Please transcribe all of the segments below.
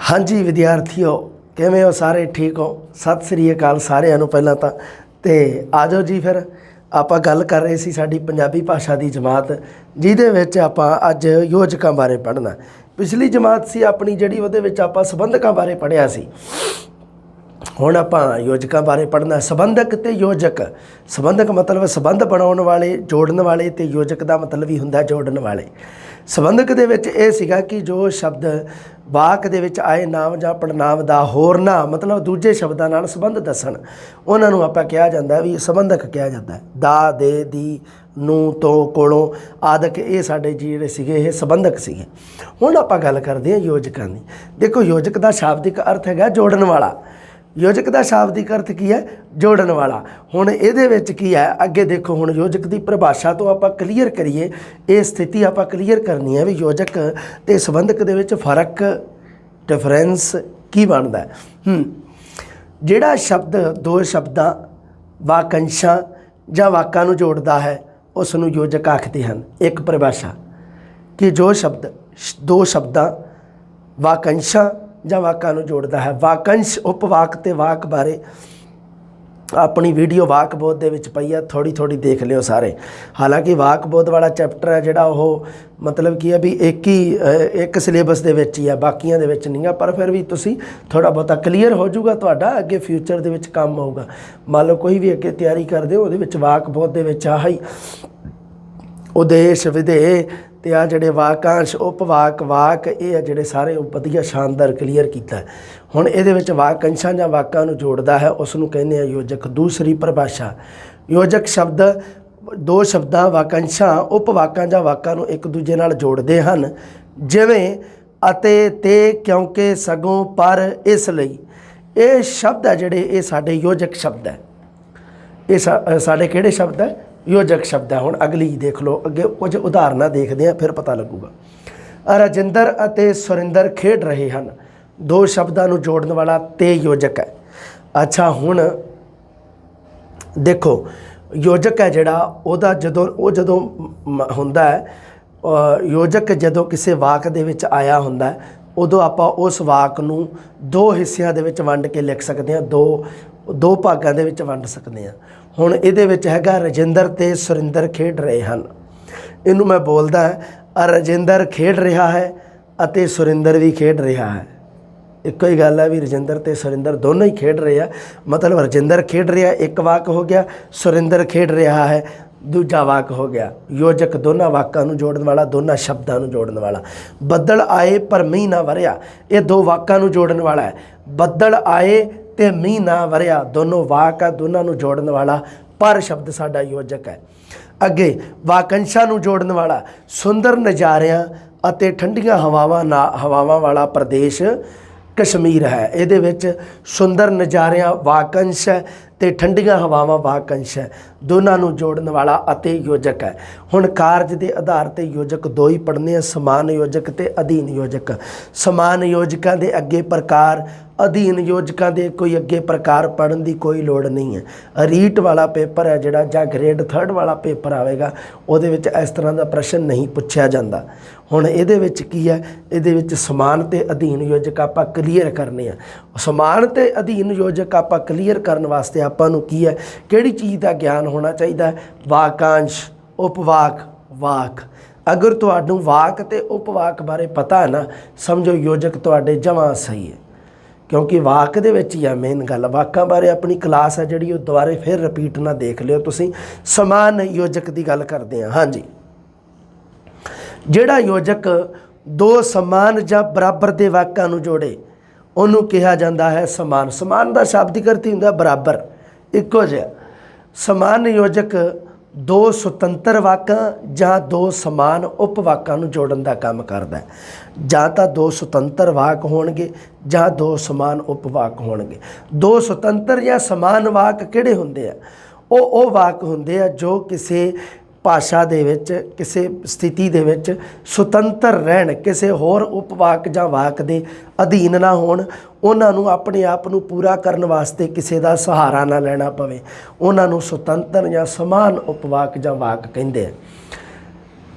हाँ जी विद्यार्थियों, किवें हो सारे? ठीक हो? सत श्री अकाल सारिਆਂ ਨੂੰ ਪਹਿਲਾਂ ਤਾਂ ਤੇ ਆ ਜਾਓ ਜੀ। ਫਿਰ ਆਪਾਂ ਗੱਲ ਕਰ ਰਹੇ ਸੀ ਸਾਡੀ ਪੰਜਾਬੀ ਭਾਸ਼ਾ ਦੀ ਜਮਾਤ, ਜਿਹਦੇ ਵਿੱਚ ਆਪਾਂ ਅੱਜ ਯੋਜਕਾਂ ਬਾਰੇ ਪੜ੍ਹਨਾ। ਪਿਛਲੀ ਜਮਾਤ ਸੀ ਆਪਣੀ ਜਿਹੜੀ, ਉਹਦੇ ਵਿੱਚ ਆਪਾਂ ਸੰਬੰਧਕਾਂ ਬਾਰੇ ਪੜ੍ਹਿਆ ਸੀ। ਹੁਣ ਆਪਾਂ ਯੋਜਕਾਂ ਬਾਰੇ ਪੜ੍ਹਨਾ। ਸੰਬੰਧਕ ਤੇ ਯੋਜਕ। ਸੰਬੰਧਕ ਮਤਲਬ ਸੰਬੰਧ ਬਣਾਉਣ ਵਾਲੇ, ਜੋੜਨ ਵਾਲੇ, ਤੇ ਯੋਜਕ ਦਾ ਮਤਲਬ ਹੀ ਹੁੰਦਾ ਜੋੜਨ ਵਾਲੇ। ਸੰਬੰਧਕ ਦੇ ਵਿੱਚ ਇਹ ਸੀਗਾ ਕਿ ਜੋ ਸ਼ਬਦ ਵਾਕ ਦੇ ਵਿੱਚ ਆਏ ਨਾਮ ਜਾਂ ਪੜਨਾਮ ਦਾ ਹੋਰਨਾ ਮਤਲਬ ਦੂਜੇ ਸ਼ਬਦਾਂ ਨਾਲ ਸੰਬੰਧ ਦੱਸਣ, ਉਹਨਾਂ ਨੂੰ ਆਪਾਂ ਕਿਹਾ ਜਾਂਦਾ ਵੀ ਸੰਬੰਧਕ ਕਿਹਾ ਜਾਂਦਾ। ਦਾ, ਦੇ, ਦੀ, ਨੂੰ, ਤੋਂ, ਕੋਲੋਂ ਆਦਿਕ ਇਹ ਸਾਡੇ ਜਿਹੜੇ ਸੀਗੇ ਇਹ ਸੰਬੰਧਕ ਸੀਗੇ। ਹੁਣ ਆਪਾਂ ਗੱਲ ਕਰਦੇ ਹਾਂ ਯੋਜਕਾਂ ਦੀ। ਦੇਖੋ, ਯੋਜਕ ਦਾ ਸ਼ਾਬਦਿਕ ਅਰਥ ਹੈਗਾ ਜੋੜਨ ਵਾਲਾ। ਯੋਜਕ ਦਾ ਸ਼ਾਬਦਿਕ ਅਰਥ ਕੀ ਹੈ? ਜੋੜਨ ਵਾਲਾ। ਹੁਣ ਇਹਦੇ ਵਿੱਚ ਕੀ ਹੈ ਅੱਗੇ ਦੇਖੋ। ਹੁਣ ਯੋਜਕ ਦੀ ਪਰਿਭਾਸ਼ਾ ਤੋਂ ਆਪਾਂ ਕਲੀਅਰ ਕਰੀਏ, ਇਹ ਸਥਿਤੀ ਆਪਾਂ ਕਲੀਅਰ ਕਰਨੀ ਹੈ ਵੀ ਯੋਜਕ ਤੇ ਸੰਬੰਧਕ ਦੇ ਵਿੱਚ ਫਰਕ, ਡਿਫਰੈਂਸ ਕੀ ਬਣਦਾ। ਜਿਹੜਾ ਸ਼ਬਦ ਦੋ ਸ਼ਬਦਾਂ, ਵਾਕੰਸ਼ਾਂ ਜਾਂ ਵਾਕਾਂ ਨੂੰ ਜੋੜਦਾ ਹੈ ਉਸ ਨੂੰ ਯੋਜਕ ਆਖਦੇ ਹਨ। ਇੱਕ ਪਰਿਭਾਸ਼ਾ ਕਿ ਜੋ ਸ਼ਬਦ ਦੋ ਸ਼ਬਦਾਂ, ਵਾਕੰਸ਼ਾਂ ਜਾਂ ਵਾਕਾਂ ਨੂੰ ਜੋੜਦਾ ਹੈ। ਵਾਕੰਸ਼, ਉਪਵਾਕ ਤੇ ਵਾਕ ਬਾਰੇ ਆਪਣੀ ਵੀਡੀਓ ਵਾਕ ਬੋਧ ਦੇ ਵਿੱਚ ਪਈ ਆ, ਥੋੜੀ ਦੇਖ ਲਿਓ ਸਾਰੇ। ਹਾਲਾਂਕਿ ਵਾਕ ਬੋਧ ਵਾਲਾ ਚੈਪਟਰ ਹੈ ਜਿਹੜਾ ਉਹ ਮਤਲਬ ਕੀ ਹੈ ਵੀ ਇੱਕ ਸਿਲੇਬਸ ਦੇ ਵਿੱਚ ਹੀ ਆ, ਬਾਕੀਆਂ ਦੇ ਵਿੱਚ ਨਹੀਂ ਆ। ਪਰ ਫਿਰ ਵੀ ਤੁਸੀਂ ਥੋੜ੍ਹਾ ਬਹੁਤਾ ਕਲੀਅਰ ਹੋ ਜਾਊਗਾ, ਤੁਹਾਡਾ ਅੱਗੇ ਫਿਊਚਰ ਦੇ ਵਿੱਚ ਕੰਮ ਆਊਗਾ। ਮੰਨ ਲਓ ਕੋਈ ਵੀ ਅੱਗੇ ਤਿਆਰੀ ਕਰਦੇ ਹੋ, ਉਹਦੇ ਵਿੱਚ ਵਾਕ ਬੋਧ ਦੇ ਵਿੱਚ ਆਹ ਹੀ ਉਦੇਸ਼, ਵਿਧੇਯ ਤੇ ਆ ਜਿਹੜੇ ਵਾਕਾਂਸ਼, ਉਪਵਾਕ, ਵਾਕ, ਇਹ ਆ ਜਿਹੜੇ ਸਾਰੇ ਵਧੀਆ ਸ਼ਾਨਦਾਰ ਕਲੀਅਰ ਕੀਤਾ। ਹੁਣ ਇਹਦੇ ਵਿੱਚ ਵਾਕੰਸ਼ਾਂ ਜਾਂ ਵਾਕਾਂ ਨੂੰ ਜੋੜਦਾ ਹੈ ਉਸ ਨੂੰ ਕਹਿੰਦੇ ਆ ਯੋਜਕ। ਦੂਸਰੀ ਪਰਿਭਾਸ਼ਾ, ਯੋਜਕ ਸ਼ਬਦ ਦੋ ਸ਼ਬਦਾਂ, ਵਾਕੰਸ਼ਾਂ, ਉਪਵਾਕਾਂ ਜਾਂ ਵਾਕਾਂ ਨੂੰ ਇੱਕ ਦੂਜੇ ਨਾਲ ਜੋੜਦੇ ਹਨ। ਜਿਵੇਂ ਅਤੇ, ਤੇ, ਕਿਉਂਕਿ, ਸਗੋਂ, ਪਰ, ਇਸ ਲਈ। ਇਹ ਸ਼ਬਦ ਹੈ ਜਿਹੜੇ ਇਹ ਸਾਡੇ ਯੋਜਕ ਸ਼ਬਦ ਹੈ। ਇਹ ਸਾਡੇ ਕਿਹੜੇ ਸ਼ਬਦ ਹੈ? ਯੋਜਕ ਸ਼ਬਦ ਹੈ। ਹੁਣ ਅਗਲੀ ਦੇਖ ਲਓ, ਅੱਗੇ ਕੁਝ ਉਦਾਹਰਨਾਂ ਦੇਖਦੇ ਹਾਂ ਫਿਰ ਪਤਾ ਲੱਗੂਗਾ। ਰਜਿੰਦਰ ਅਤੇ ਸੁਰਿੰਦਰ ਖੇਡ ਰਹੇ ਹਨ। ਦੋ ਸ਼ਬਦਾਂ ਨੂੰ ਜੋੜਨ ਵਾਲਾ ਤੇ ਯੋਜਕ ਹੈ। ਅੱਛਾ, ਹੁਣ ਦੇਖੋ ਯੋਜਕ ਹੈ ਜਿਹੜਾ ਉਹਦਾ ਜਦੋਂ ਹੁੰਦਾ ਹੈ, ਯੋਜਕ ਜਦੋਂ ਕਿਸੇ ਵਾਕ ਦੇ ਵਿੱਚ ਆਇਆ ਹੁੰਦਾ ਉਦੋਂ ਆਪਾਂ ਉਸ ਵਾਕ ਨੂੰ ਦੋ ਹਿੱਸਿਆਂ ਦੇ ਵਿੱਚ ਵੰਡ ਕੇ ਲਿਖ ਸਕਦੇ ਹਾਂ, ਦੋ ਭਾਗਾਂ ਦੇ ਵਿੱਚ ਵੰਡ ਸਕਦੇ ਹਾਂ। ਹੁਣ ਇਹਦੇ ਵਿੱਚ ਹੈਗਾ ਰਜਿੰਦਰ ਤੇ ਸੁਰਿੰਦਰ ਖੇਡ ਰਹੇ ਹਨ। ਇਹਨੂੰ ਮੈਂ ਬੋਲਦਾ ਰਜਿੰਦਰ ਖੇਡ ਰਿਹਾ ਹੈ ਅਤੇ ਸੁਰਿੰਦਰ ਵੀ ਖੇਡ ਰਿਹਾ ਹੈ। ਇੱਕੋ ਹੀ ਗੱਲ ਹੈ ਵੀ ਰਜਿੰਦਰ ਤੇ ਸੁਰਿੰਦਰ ਦੋਨੋਂ ਹੀ ਖੇਡ ਰਹੇ ਆ। ਮਤਲਬ ਰਜਿੰਦਰ ਖੇਡ ਰਿਹਾ ਇੱਕ ਵਾਕ ਹੋ ਗਿਆ, ਸੁਰਿੰਦਰ ਖੇਡ ਰਿਹਾ ਹੈ ਦੂਜਾ ਵਾਕ ਹੋ ਗਿਆ। ਯੋਜਕ ਦੋਨਾਂ ਵਾਕਾਂ ਨੂੰ ਜੋੜਨ ਵਾਲਾ, ਦੋਨਾਂ ਸ਼ਬਦਾਂ ਨੂੰ ਜੋੜਨ ਵਾਲਾ। ਬੱਦਲ ਆਏ ਪਰ ਮੀਂਹ ਨਾ ਵਰਿਆ, ਇਹ ਦੋ ਵਾਕਾਂ ਨੂੰ ਜੋੜਨ ਵਾਲਾ ਹੈ। ਬੱਦਲ ਆਏ ਤੇ ਮੀਂਹ ਨਾ ਵਰਿਆ ਦੋਨੋਂ ਵਾਕ ਆ, ਦੋਨਾਂ ਨੂੰ ਜੋੜਨ ਵਾਲਾ। ਪਰ ਸ਼ਬਦ ਸਾਡਾ ਯੋਜਕ ਹੈ। ਅੱਗੇ ਵਾਕੰਸ਼ਾਂ ਨੂੰ ਜੋੜਨ ਵਾਲਾ, ਸੁੰਦਰ ਨਜ਼ਾਰਿਆਂ ਅਤੇ ਠੰਡੀਆਂ ਹਵਾਵਾਂ ਵਾਲਾ ਪ੍ਰਦੇਸ਼ ਕਸ਼ਮੀਰ ਹੈ। ਇਹਦੇ ਵਿੱਚ ਸੁੰਦਰ ਨਜ਼ਾਰਿਆਂ ਵਾਕੰਸ਼ ਹੈ ਤੇ ਠੰਡੀਆਂ ਹਵਾਵਾਂ ਵਾਕੰਸ਼ ਹੈ, ਦੋਨਾਂ ਨੂੰ ਜੋੜਨ ਵਾਲਾ ਅਤੇ ਯੋਜਕ ਹੈ। ਹੁਣ ਕਾਰਜ ਦੇ ਆਧਾਰ ਤੇ ਯੋਜਕ ਦੋ ਹੀ ਪੜ੍ਹਨੇ ਆ, ਸਮਾਨ ਯੋਜਕ ਤੇ ਅਧੀਨ ਯੋਜਕ। ਸਮਾਨ ਯੋਜਕਾਂ ਦੇ ਅੱਗੇ ਪ੍ਰਕਾਰ, ਅਧੀਨ ਯੋਜਕਾਂ ਦੇ ਕੋਈ ਅੱਗੇ ਪ੍ਰਕਾਰ ਪੜ੍ਹਨ ਦੀ ਕੋਈ ਲੋੜ ਨਹੀਂ ਹੈ। ਰੀਟ ਵਾਲਾ ਪੇਪਰ ਹੈ ਜਿਹੜਾ ਜਾਂ ਗ੍ਰੇਡ 3 ਵਾਲਾ ਪੇਪਰ ਆਵੇਗਾ, ਉਹਦੇ ਵਿੱਚ ਇਸ ਤਰ੍ਹਾਂ ਦਾ ਪ੍ਰਸ਼ਨ ਨਹੀਂ ਪੁੱਛਿਆ ਜਾਂਦਾ। ਹੁਣ ਇਹਦੇ ਵਿੱਚ ਕੀ ਹੈ? ਇਹਦੇ ਵਿੱਚ ਸਮਾਨ ਤੇ ਅਧੀਨ ਯੋਜਕ ਆਪਾਂ ਕਲੀਅਰ ਕਰਨੇ ਆ। ਸਮਾਨ ਤੇ ਅਧੀਨ ਯੋਜਕ ਆਪਾਂ ਕਲੀਅਰ ਕਰਨ ਵਾਸਤੇ ਆਪਾਂ ਨੂੰ ਕੀ ਹੈ, ਕਿਹੜੀ ਚੀਜ਼ ਦਾ ਗਿਆਨ ਹੋਣਾ ਚਾਹੀਦਾ? ਵਾਕਾਂਸ਼, ਉਪਵਾਕ, ਵਾਕ। ਅਗਰ ਤੁਹਾਨੂੰ ਵਾਕ ਤੇ ਉਪਵਾਕ ਬਾਰੇ ਪਤਾ ਹੈ ਨਾ, ਸਮਝੋ ਯੋਜਕ ਤੁਹਾਡੇ ਜਮਾਂ ਸਹੀ ਹੈ, ਕਿਉਂਕਿ ਵਾਕ ਦੇ ਵਿੱਚ ਹੀ ਆ ਮੇਨ ਗੱਲ। ਵਾਕਾਂ ਬਾਰੇ ਆਪਣੀ ਕਲਾਸ ਹੈ ਜਿਹੜੀ ਉਹ ਦੁਬਾਰੇ ਫਿਰ ਰਿਪੀਟ ਨਾ ਦੇਖ ਲਿਓ ਤੁਸੀਂ। ਸਮਾਨ ਯੋਜਕ ਦੀ ਗੱਲ ਕਰਦੇ ਹਾਂ। ਹਾਂਜੀ, ਜਿਹੜਾ ਯੋਜਕ ਦੋ ਸਮਾਨ ਜਾਂ ਬਰਾਬਰ ਦੇ ਵਾਕਾਂ ਨੂੰ ਜੋੜੇ ਉਹਨੂੰ ਕਿਹਾ ਜਾਂਦਾ ਹੈ ਸਮਾਨ। ਸਮਾਨ ਦਾ ਸ਼ਾਬਦਿਕ ਅਰਥ ਹੁੰਦਾ ਬਰਾਬਰ, ਇੱਕੋ ਜਿਹਾ। ਸਮਾਨ ਯੋਜਕ ਦੋ ਸੁਤੰਤਰ ਵਾਕਾਂ ਜਾਂ ਦੋ ਸਮਾਨ ਉਪਵਾਕਾਂ ਨੂੰ ਜੋੜਨ ਦਾ ਕੰਮ ਕਰਦਾ ਹੈ। ਜਾਂ ਤਾਂ ਦੋ ਸੁਤੰਤਰ ਵਾਕ ਹੋਣਗੇ ਜਾਂ ਦੋ ਸਮਾਨ ਉਪਵਾਕ ਹੋਣਗੇ। ਦੋ ਸੁਤੰਤਰ ਜਾਂ ਸਮਾਨ ਵਾਕ ਕਿਹੜੇ ਹੁੰਦੇ ਆ? ਉਹ ਵਾਕ ਹੁੰਦੇ ਆ ਜੋ ਕਿਸੇ ਭਾਸ਼ਾ ਦੇ ਵਿੱਚ, ਕਿਸੇ ਸਥਿਤੀ ਦੇ ਵਿੱਚ ਸੁਤੰਤਰ ਰਹਿਣ, ਕਿਸੇ ਹੋਰ ਉਪਵਾਕ ਜਾਂ ਵਾਕ ਦੇ ਅਧੀਨ ਨਾ ਹੋਣ, ਉਹਨਾਂ ਨੂੰ ਆਪਣੇ ਆਪ ਨੂੰ ਪੂਰਾ ਕਰਨ ਵਾਸਤੇ ਕਿਸੇ ਦਾ ਸਹਾਰਾ ਨਾ ਲੈਣਾ ਪਵੇ, ਉਹਨਾਂ ਨੂੰ ਸੁਤੰਤਰ ਜਾਂ ਸਮਾਨ ਉਪਵਾਕ ਜਾਂ ਵਾਕ ਕਹਿੰਦੇ ਆ।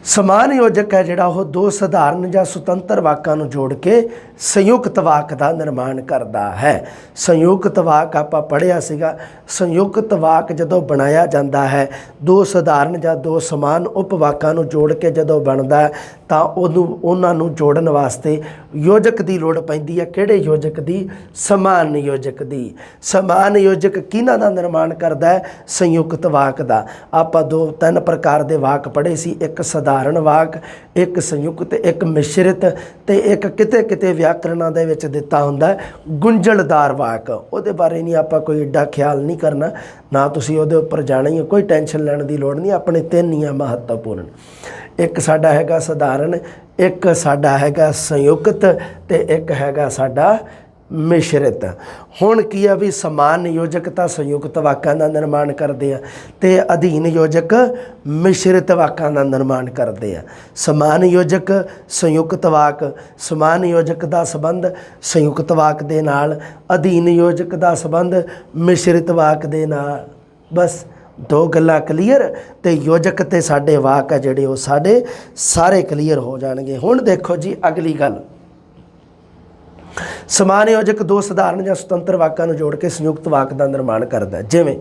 ਸਮਾਨ ਯੋਜਕ ਹੈ ਜਿਹੜਾ ਉਹ ਦੋ ਸਧਾਰਨ ਜਾਂ ਸੁਤੰਤਰ ਵਾਕਾਂ ਨੂੰ ਜੋੜ ਕੇ ਸੰਯੁਕਤ ਵਾਕ ਦਾ ਨਿਰਮਾਣ ਕਰਦਾ ਹੈ। ਸੰਯੁਕਤ ਵਾਕ ਆਪਾਂ ਪੜ੍ਹਿਆ ਸੀਗਾ। ਸੰਯੁਕਤ ਵਾਕ ਜਦੋਂ ਬਣਾਇਆ ਜਾਂਦਾ ਹੈ, ਦੋ ਸਧਾਰਨ ਜਾਂ ਦੋ ਸਮਾਨ ਉਪਵਾਕਾਂ ਨੂੰ ਜੋੜ ਕੇ ਜਦੋਂ ਬਣਦਾ ਹੈ ਤਾਂ ਉਹਨਾਂ ਨੂੰ ਜੋੜਨ ਵਾਸਤੇ ਯੋਜਕ ਦੀ ਲੋੜ ਪੈਂਦੀ ਹੈ। ਕਿਹੜੇ ਯੋਜਕ ਦੀ? ਸਮਾਨ ਯੋਜਕ ਦੀ। ਸਮਾਨ ਯੋਜਕ ਕਿਹਨਾਂ ਦਾ ਨਿਰਮਾਣ ਕਰਦਾ ਹੈ? ਸੰਯੁਕਤ ਵਾਕ ਦਾ। ਆਪਾਂ ਤਿੰਨ ਪ੍ਰਕਾਰ ਦੇ ਵਾਕ ਪੜ੍ਹੇ ਸੀ, ਇੱਕ ਸਧਾਰਨ ਵਾਕ, ਇੱਕ ਸੰਯੁਕਤ, ਇੱਕ ਮਿਸ਼ਰਿਤ, ਤੇ ਇੱਕ ਕਿਤੇ ਕਿਤੇ ਵਿਆਕਰਨਾਂ ਦੇ ਵਿੱਚ ਦਿੱਤਾ ਹੁੰਦਾ ਗੁੰਝਲਦਾਰ ਵਾਕ। ਉਹਦੇ ਬਾਰੇ ਨਹੀਂ ਆਪਾਂ ਕੋਈ ਏਡਾ ਖਿਆਲ ਨਹੀਂ ਕਰਨਾ, ਨਾ ਤੁਸੀਂ ਉਹਦੇ ਉੱਪਰ ਜਾਣਾ ਹੀ, ਕੋਈ ਟੈਨਸ਼ਨ ਲੈਣ ਦੀ ਲੋੜ ਨਹੀਂ। ਆਪਣੇ ਤਿੰਨ ਹੀ ਆ ਮਹੱਤਵਪੂਰਨ। ਇੱਕ ਸਾਡਾ ਹੈਗਾ ਸਧਾਰਨ, ਇੱਕ ਸਾਡਾ ਹੈਗਾ ਸੰਯੁਕਤ, ਤੇ ਇੱਕ ਹੈਗਾ ਸਾਡਾ ਮਿਸ਼ਰਿਤ। ਹੁਣ ਕੀ ਆ ਵੀ ਸਮਾਨ ਯੋਜਕ ਤਾਂ ਸੰਯੁਕਤ ਵਾਕਾਂ ਦਾ ਨਿਰਮਾਣ ਕਰਦੇ ਆ ਤੇ ਅਧੀਨ ਯੋਜਕ ਮਿਸ਼ਰਿਤ ਵਾਕਾਂ ਦਾ ਨਿਰਮਾਣ ਕਰਦੇ ਆ। ਸਮਾਨ ਯੋਜਕ ਸੰਯੁਕਤ ਵਾਕ, ਸਮਾਨ ਯੋਜਕ ਦਾ ਸੰਬੰਧ ਸੰਯੁਕਤ ਵਾਕ ਦੇ ਨਾਲ, ਅਧੀਨ ਯੋਜਕ ਦਾ ਸੰਬੰਧ ਮਿਸ਼ਰਿਤ ਵਾਕ ਦੇ ਨਾਲ। ਬਸ ਦੋ ਗੱਲਾਂ ਕਲੀਅਰ, ਤੇ ਯੋਜਕ ਤੇ ਸਾਡੇ ਵਾਕ ਆ ਜਿਹੜੇ ਉਹ ਸਾਡੇ ਸਾਰੇ ਕਲੀਅਰ ਹੋ ਜਾਣਗੇ। ਹੁਣ ਦੇਖੋ ਜੀ ਅਗਲੀ ਗੱਲ, ਸਮਾਨ ਯੋਜਕ ਦੋ ਸਧਾਰਨ ਜਾਂ ਸੁਤੰਤਰ ਵਾਕਾਂ ਨੂੰ ਜੋੜ ਕੇ ਸੰਯੁਕਤ ਵਾਕ ਦਾ ਨਿਰਮਾਣ ਕਰਦਾ। ਜਿਵੇਂ